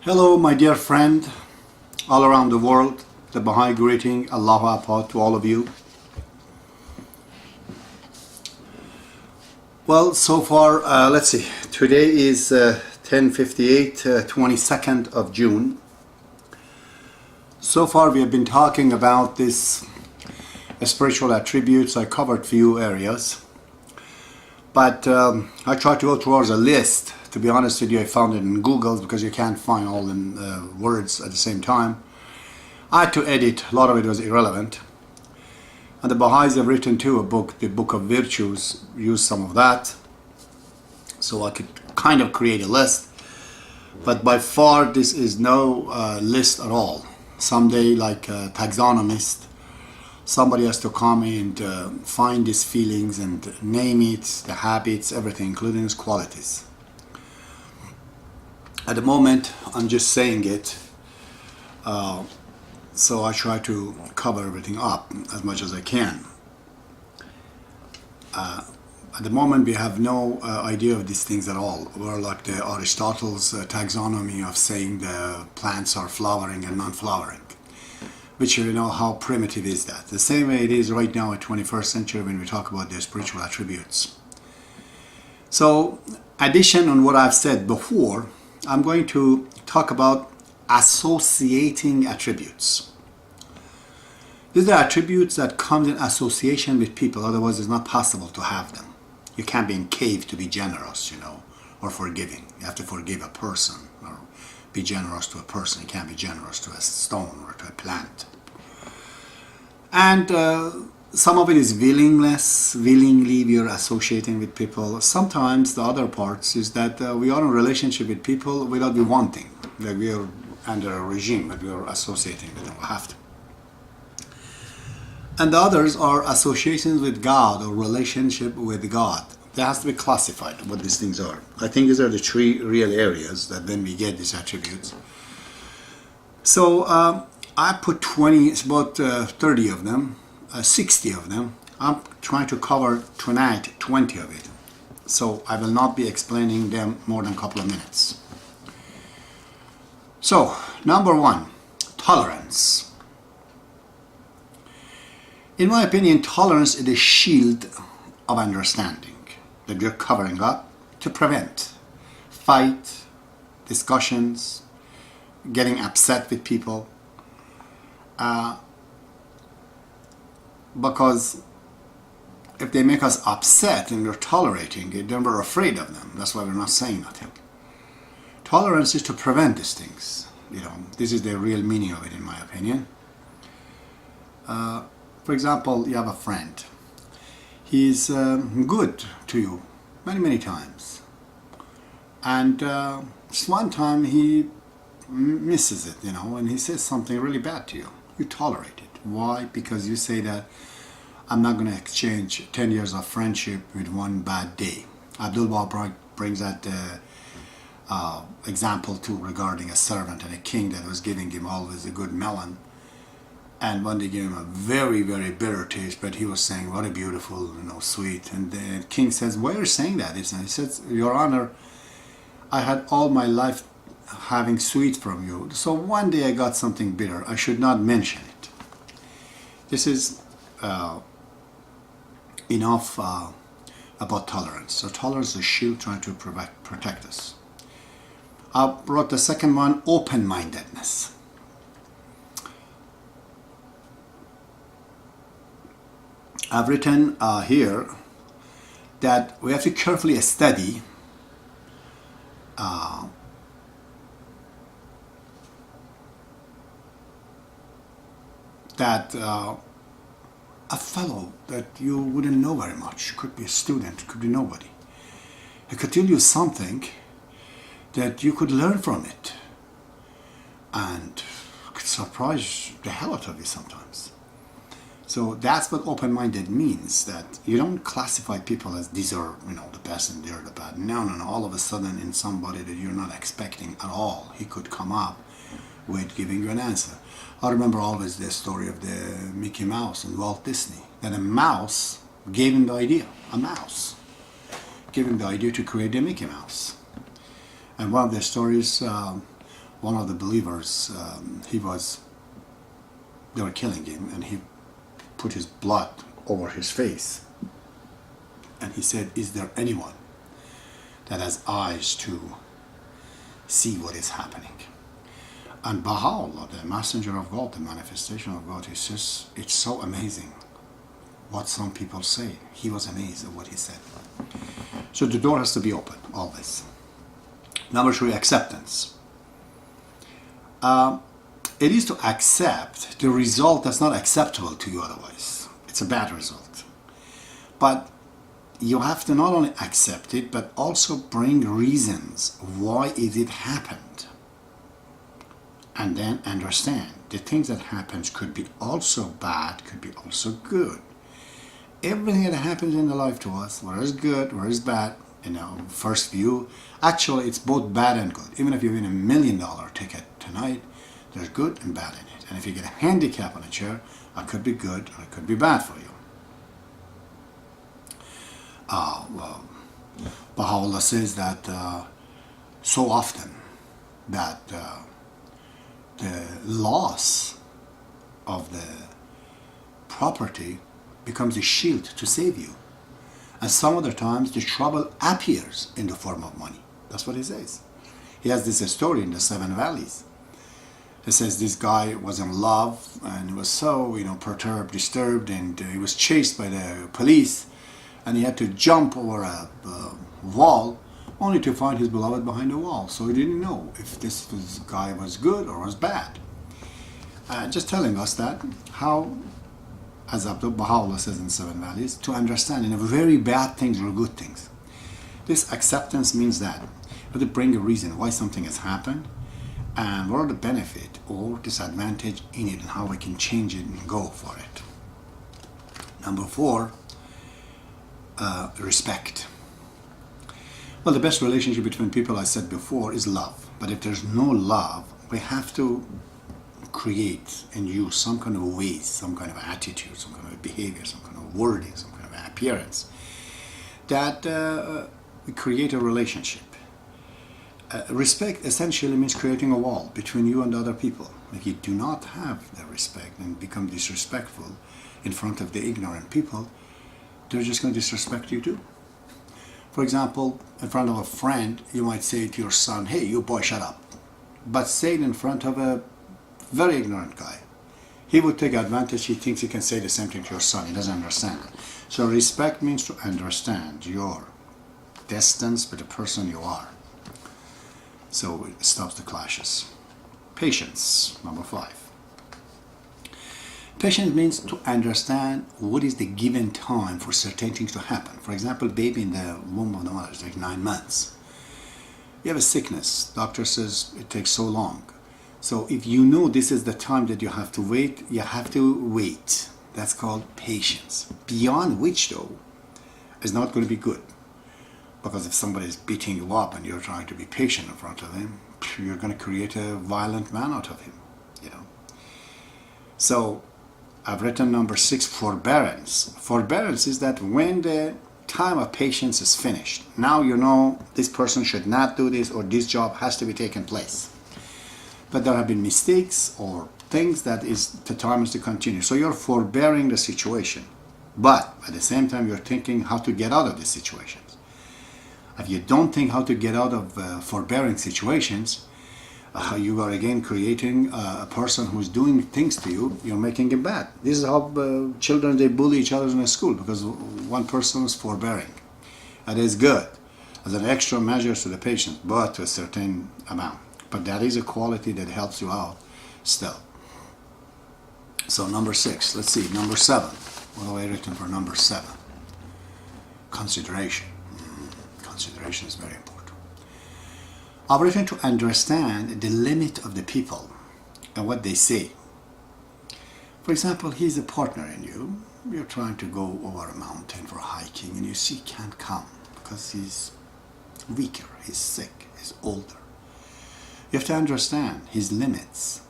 Hello, my dear friend, all around the world. The Baha'i greeting, Allahu Akbar to all of you. Well, so far, let's see. Today is 10:58, 22nd of June. So far, we have been talking about this spiritual attributes. I covered few areas, but I tried to go towards a list. To be honest with you, I found it in Google because you can't find all the words at the same time. I had to edit. A lot of it was irrelevant. And the Baha'is have written too a book, the Book of Virtues, used some of that. So I could kind of create a list. But by far, this is no list at all. Someday, like a taxonomist, somebody has to come and find these feelings and name it, the habits, everything, including its qualities. At the moment, I'm just saying it, so I try to cover everything up as much as I can. At the moment, we have no idea of these things at all. We're like the Aristotle's taxonomy of saying the plants are flowering and non-flowering, which you know how primitive is that. The same way it is right now in 21st century when we talk about the spiritual attributes. So, addition on what I've said before, I'm going to talk about associating attributes. These are attributes that come in association with people, otherwise it's not possible to have them. You can't be in cave to be generous, or forgiving. You have to forgive a person or be generous to a person. You can't be generous to a stone or to a plant. And some of it is willingly we are associating with people. Sometimes the other parts is that we are in a relationship with people without we wanting. Like we are under a regime that we are associating with them. We have to. And the others are associations with God or relationship with God. That has to be classified what these things are. I think these are the three real areas that then we get these attributes. So I put 20, it's about 30 of them. 60 of them. I'm trying to cover tonight 20 of it. So I will not be explaining them more than a couple of minutes. So, number one, tolerance. In my opinion, tolerance is a shield of understanding that you're covering up to prevent fight, discussions, getting upset with people. Because if they make us upset and we're tolerating it, then we're afraid of them. That's why we're not saying nothing. Tolerance is to prevent these things. This is the real meaning of it, in my opinion. For example, you have a friend. He's good to you many times. And just one time he misses it, and he says something really bad to you. You tolerate it. Why? Because you say that I'm not going to exchange 10 years of friendship with one bad day. Abdul-Baha brings that example too regarding a servant and a king that was giving him always a good melon. And one day gave him a very bitter taste, but he was saying, what a beautiful, sweet. And the king says, why are you saying that? He says, Your Honor, I had all my life having sweet from you. So one day I got something bitter. I should not mention it. This is enough about tolerance. So tolerance is a shield trying to protect us. I brought the second one, open-mindedness. I've written here that we have to carefully study that a fellow that you wouldn't know very much, could be a student, could be nobody, he could tell you something that you could learn from it and could surprise the hell out of you sometimes. So that's what open-minded means, that you don't classify people as these are the best and they're the bad. No, all of a sudden in somebody that you're not expecting at all, he could come up with giving you an answer. I remember always the story of the Mickey Mouse and Walt Disney, that a mouse gave him the idea. A mouse gave him the idea to create the Mickey Mouse. And one of the stories one of the believers, they were killing him, and he put his blood over his face. And he said, is there anyone that has eyes to see what is happening? And Baha'ullah, the messenger of God, the manifestation of God, he says, it's so amazing what some people say. He was amazed at what he said. So the door has to be open, always. Number 3, acceptance. It is to accept the result that's not acceptable to you otherwise. It's a bad result. But you have to not only accept it, but also bring reasons why it happened. And then understand the things that happens could be also bad, could be also good. Everything that happens in the life to us, whether it's good, whether it's bad, first view, actually it's both bad and good. Even if you win $1 million ticket tonight, there's good and bad in it. And if you get a handicap on a chair, it could be good or it could be bad for you. Baha'u'llah says that so often that the loss of the property becomes a shield to save you. And some other times the trouble appears in the form of money. That's what he says. He has this story in the 7 Valleys. He says this guy was in love and he was so, perturbed, disturbed, and he was chased by the police, and he had to jump over a wall only to find his beloved behind the wall. So he didn't know if this guy was good or was bad. Just telling us that how, as Baha'u'llah says in 7 Valleys, to understand in a very bad things or good things. This acceptance means that you have to bring a reason why something has happened, and what are the benefit or disadvantage in it, and how we can change it and go for it. Number 4, respect. Well, the best relationship between people, I said before, is love. But if there's no love, we have to create and use some kind of ways, some kind of attitude, some kind of behavior, some kind of wording, some kind of appearance that we create a relationship. Respect essentially means creating a wall between you and other people. If you do not have the respect and become disrespectful in front of the ignorant people, they're just going to disrespect you too. For example, in front of a friend, you might say to your son, hey, you boy, shut up. But say it in front of a very ignorant guy. He would take advantage. He thinks he can say the same thing to your son. He doesn't understand. So respect means to understand your distance with the person you are. So it stops the clashes. Patience, number 5. Patience means to understand what is the given time for certain things to happen. For example, baby in the womb of the mother is like 9 months. You have a sickness. Doctor says it takes so long. So if you know this is the time that you have to wait, you have to wait. That's called patience. Beyond which, though, is not going to be good. Because if somebody is beating you up and you're trying to be patient in front of him, you're going to create a violent man out of him. So I've written number 6, forbearance. Forbearance is that when the time of patience is finished, now you know this person should not do this, or this job has to be taken place. But there have been mistakes or things that the time is to continue. So you're forbearing the situation. But at the same time, you're thinking how to get out of these situations. If you don't think how to get out of forbearing situations, you are again creating a person who's doing things to you, you're making it bad. This is how children, they bully each other in a school, because one person is forbearing. That is good, as an extra measure to the patient, but to a certain amount. But that is a quality that helps you out still. So number 6, let's see, number 7. What have I written for number 7? Consideration. Consideration is very important. I've written to understand the limit of the people and what they say. For example, he's a partner in you. You're trying to go over a mountain for hiking, and you see he can't come because he's weaker, he's sick, he's older. You have to understand his limits.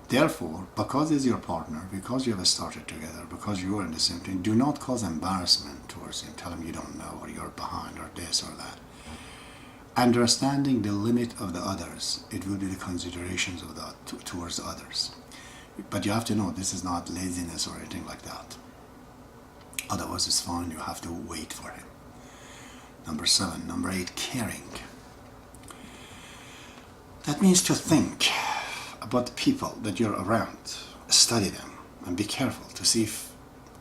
Therefore, because he's your partner, because you have started together, because you are in the same thing, do not cause embarrassment towards him. Tell him you don't know, or you're behind, or this or that. Understanding the limit of the others, it will be the considerations of towards others. But you have to know this is not laziness or anything like that. Otherwise it's fine, you have to wait for him. Number 7. Number 8, caring. That means to think about the people that you're around, study them, and be careful to see if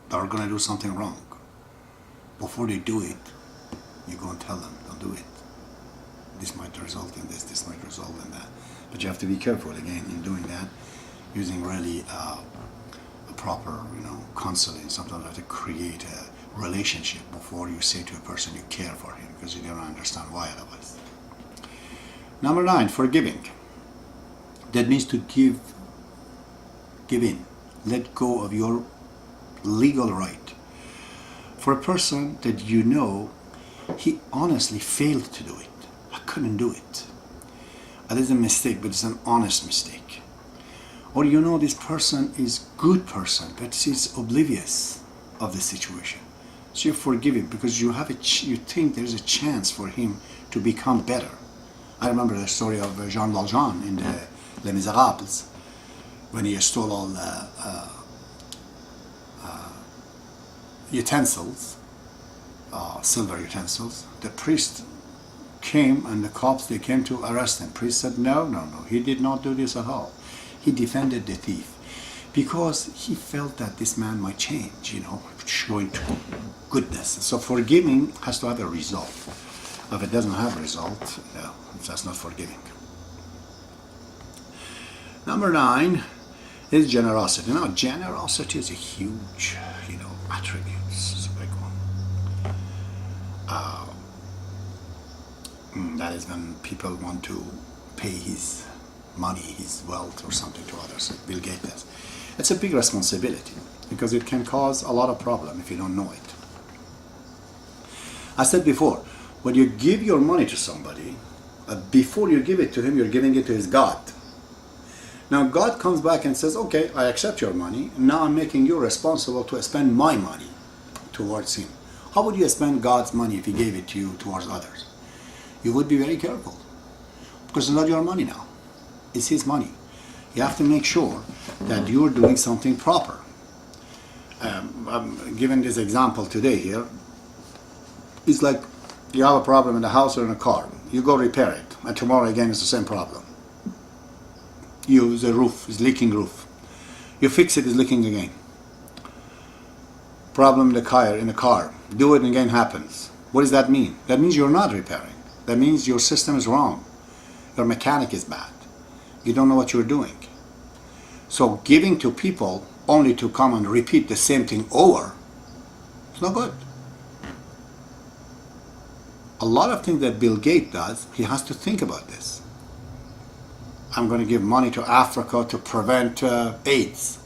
they're going to do something wrong. Before they do it, you go and tell them, don't do it. This might result in this might result in that. But you have to be careful again in doing that, using really a proper, counseling, something like to create a relationship before you say to a person you care for him, because you don't understand why otherwise. Number 9, forgiving. That means to give in. Let go of your legal right. For a person that he honestly failed to do it. I couldn't do it. It is a mistake, but it's an honest mistake. Or this person is good person, but he's oblivious of the situation. So you forgive him because you think there's a chance for him to become better. I remember the story of Jean Valjean in Les Miserables, when he stole all the utensils, silver utensils. The priest came and the cops, they came to arrest him. Priest said, no, he did not do this at all. He defended the thief because he felt that this man might change, showing to goodness. So forgiving has to have a result. If it doesn't have a result, that's not forgiving. Number 9 is generosity. Now, generosity is a huge, attribute. It's a big one. That is when people want to pay his money, his wealth or something to others. Bill Gates does. It's a big responsibility because it can cause a lot of problem if you don't know it. I said before, when you give your money to somebody, before you give it to him, you're giving it to his God. Now God comes back and says, okay, I accept your money. Now I'm making you responsible to spend my money towards him. How would you spend God's money if he gave it to you towards others? You would be very careful because it's not your money now. It's his money. You have to make sure that you're doing something proper. I'm giving this example today here. It's like you have a problem in the house or in a car. You go repair it, and tomorrow again it's the same problem. The roof is leaking roof. You fix it, it's leaking again. Problem in the car. Do it and again happens. What does that mean? That means you're not repairing. That means your system is wrong. Your mechanic is bad. You don't know what you're doing. So giving to people only to come and repeat the same thing over, it's not good. A lot of things that Bill Gates does, he has to think about this. I'm going to give money to Africa to prevent AIDS.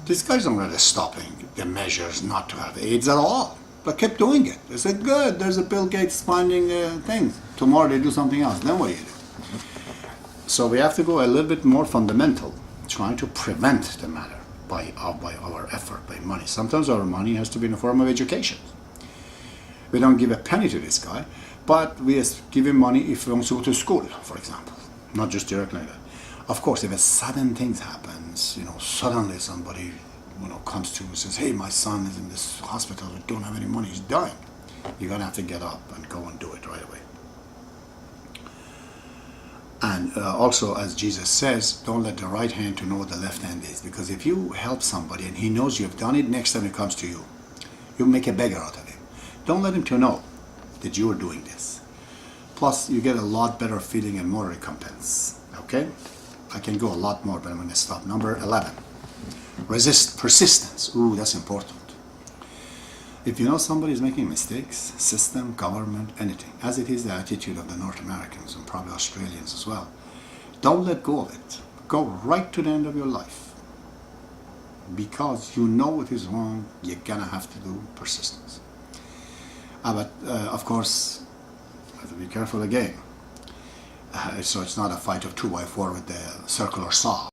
These guys aren't really stopping the measures not to have AIDS at all, but kept doing it. They said, good, there's a Bill Gates finding things. Tomorrow they do something else. Then what do you do? So we have to go a little bit more fundamental, trying to prevent the matter by our effort, by money. Sometimes our money has to be in the form of education. We don't give a penny to this guy, but we give him money if he wants to go to school, for example. Not just directly like that. Of course, if a sudden things happens, suddenly somebody, comes to you and says, hey, my son is in this hospital, we don't have any money, he's dying. You're gonna have to get up and go and do it right away. And also, as Jesus says, don't let the right hand to know what the left hand is. Because if you help somebody and he knows you've done it, next time he comes to you, you make a beggar out of him. Don't let him to know that you are doing this. Plus, you get a lot better feeling and more recompense. Okay? I can go a lot more, but I'm going to stop. Number 11. Persistence. Ooh, that's important. If you know somebody is making mistakes, system, government, anything, as it is the attitude of the North Americans and probably Australians as well, don't let go of it. Go right to the end of your life. Because you know it is wrong, you're going to have to do persistence. But of course, you have to be careful again. So it's not a fight of 2x4 with the circular saw.